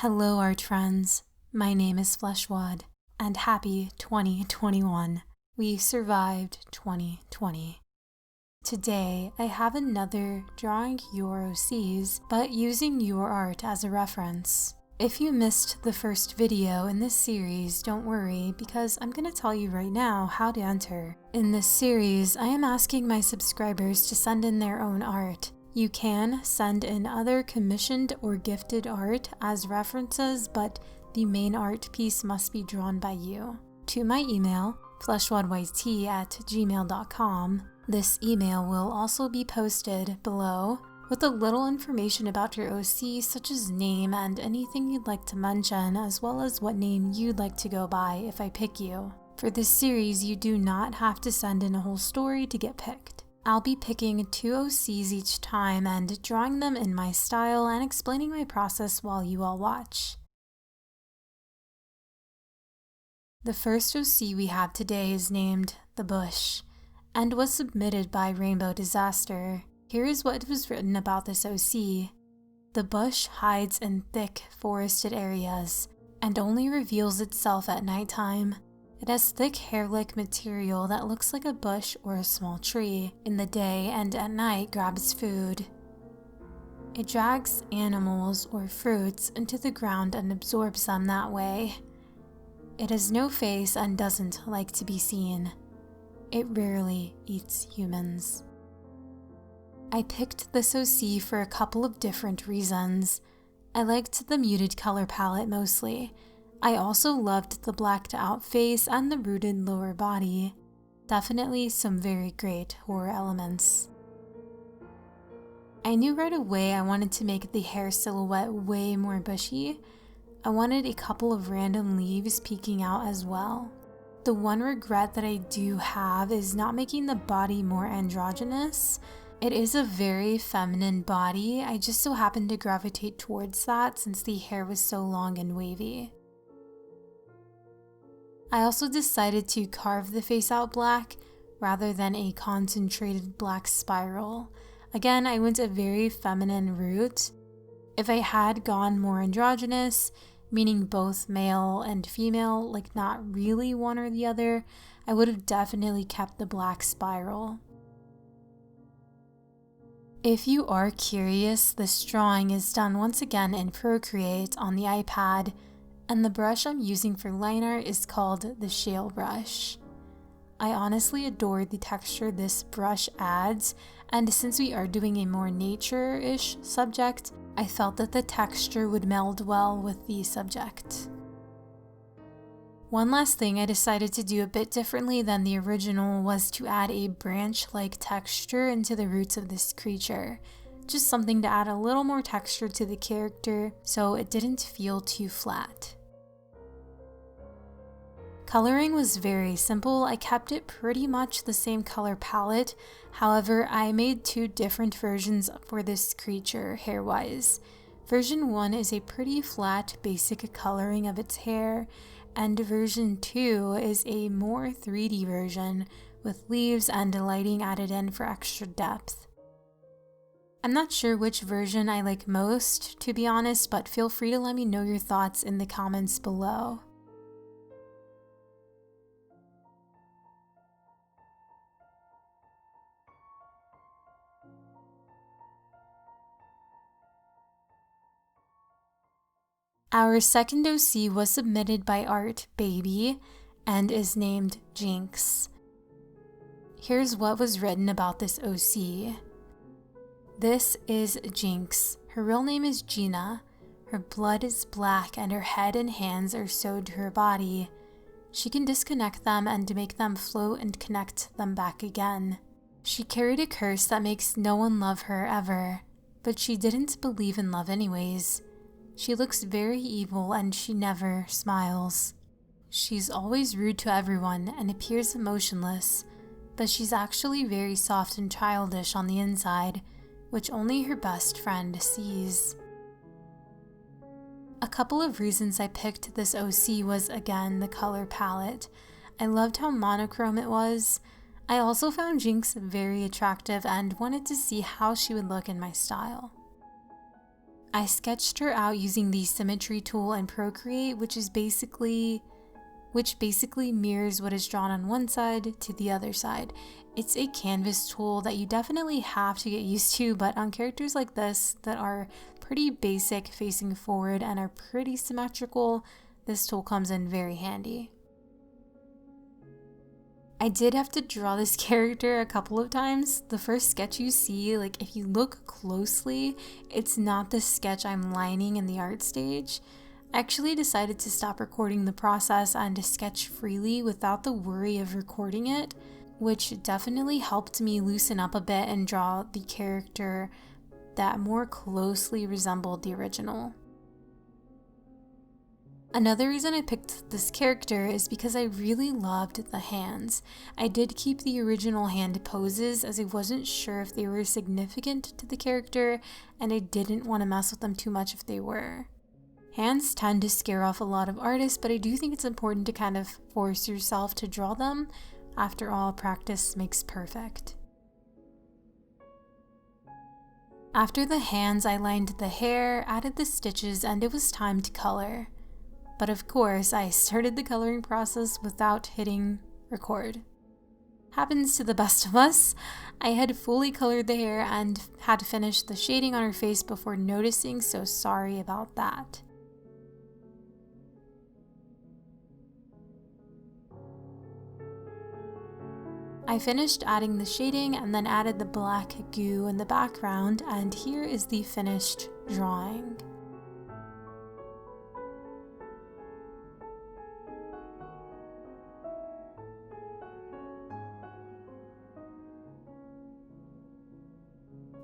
Hello art friends, my name is Fleshwad, and happy 2021. We survived 2020. Today I have another drawing your OCs, but using your art as a reference. If you missed the first video in this series, don't worry, because I'm going to tell you right now how to enter. In this series, I am asking my subscribers to send in their own art. You can send in other commissioned or gifted art as references, but the main art piece must be drawn by you. To my email, fleshwadyt@gmail.com. This email will also be posted below with a little information about your OC, such as name and anything you'd like to mention, as well as what name you'd like to go by if I pick you. For this series, you do not have to send in a whole story to get picked. I'll be picking 2 OCs each time and drawing them in my style and explaining my process while you all watch. The first OC we have today is named The Bush and was submitted by Rainbow Disaster. Here is what was written about this OC. The bush hides in thick forested areas and only reveals itself at nighttime. It has thick hair-like material that looks like a bush or a small tree in the day, and at night grabs food. It drags animals or fruits into the ground and absorbs them that way. It has no face and doesn't like to be seen. It rarely eats humans. I picked this OC for a couple of different reasons. I liked the muted color palette mostly. I also loved the blacked out face and the rooted lower body. Definitely some very great horror elements. I knew right away I wanted to make the hair silhouette way more bushy. I wanted a couple of random leaves peeking out as well. The one regret that I do have is not making the body more androgynous. It is a very feminine body. I just so happened to gravitate towards that since the hair was so long and wavy. I also decided to carve the face out black rather than a concentrated black spiral. Again, I went a very feminine route. If I had gone more androgynous, meaning both male and female, like not really one or the other, I would have definitely kept the black spiral. If you are curious, this drawing is done once again in Procreate on the iPad, and the brush I'm using for line art is called the Shale brush. I honestly adore the texture this brush adds, and since we are doing a more nature-ish subject, I felt that the texture would meld well with the subject. One last thing I decided to do a bit differently than the original was to add a branch-like texture into the roots of this creature. Just something to add a little more texture to the character so it didn't feel too flat. Coloring was very simple. I kept it pretty much the same color palette. However, I made 2 different versions for this creature hair-wise. Version 1 is a pretty flat basic coloring of its hair, and version 2 is a more 3D version with leaves and lighting added in for extra depth. I'm not sure which version I like most, to be honest, but feel free to let me know your thoughts in the comments below. Our second OC was submitted by ARTBXBY and is named Jinx. Here's what was written about this OC. This is Jinx. Her real name is Gina. Her blood is black and her head and hands are sewed to her body. She can disconnect them and make them float and connect them back again. She carried a curse that makes no one love her ever, but she didn't believe in love anyways. She looks very evil and she never smiles. She's always rude to everyone and appears emotionless, but she's actually very soft and childish on the inside, which only her best friend sees. A couple of reasons I picked this OC was again the color palette. I loved how monochrome it was. I also found Jinx very attractive and wanted to see how she would look in my style. I sketched her out using the symmetry tool in Procreate, which basically mirrors what is drawn on one side to the other side. It's a canvas tool that you definitely have to get used to, but on characters like this that are pretty basic facing forward and are pretty symmetrical, this tool comes in very handy. I did have to draw this character a couple of times. The first sketch you see, like if you look closely, it's not the sketch I'm lining in the art stage. I actually decided to stop recording the process and to sketch freely without the worry of recording it, which definitely helped me loosen up a bit and draw the character that more closely resembled the original. Another reason I picked this character is because I really loved the hands. I did keep the original hand poses as I wasn't sure if they were significant to the character, and I didn't want to mess with them too much if they were. Hands tend to scare off a lot of artists, but I do think it's important to kind of force yourself to draw them. After all, practice makes perfect. After the hands, I lined the hair, added the stitches, and it was time to color. But of course, I started the coloring process without hitting record. Happens to the best of us. I had fully colored the hair and had to finish the shading on her face before noticing, so sorry about that. I finished adding the shading and then added the black goo in the background, and here is the finished drawing.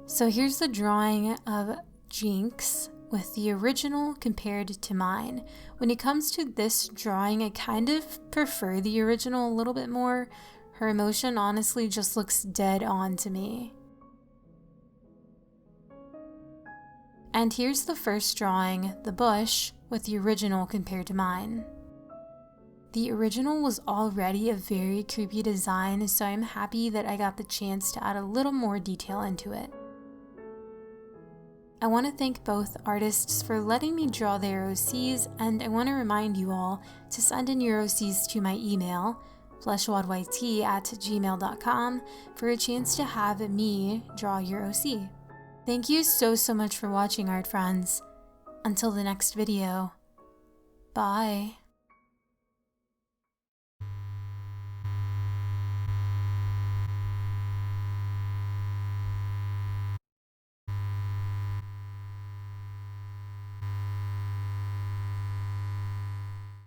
So here's the drawing of Jinx with the original compared to mine. When it comes to this drawing, I kind of prefer the original a little bit more. Her emotion honestly just looks dead on to me. And here's the first drawing, the bush, with the original compared to mine. The original was already a very creepy design, so I'm happy that I got the chance to add a little more detail into it. I want to thank both artists for letting me draw their OCs, and I want to remind you all to send in your OCs to my email, fleshwadyt@gmail.com, for a chance to have me draw your OC. Thank you so much for watching, art friends. Until the next video, bye.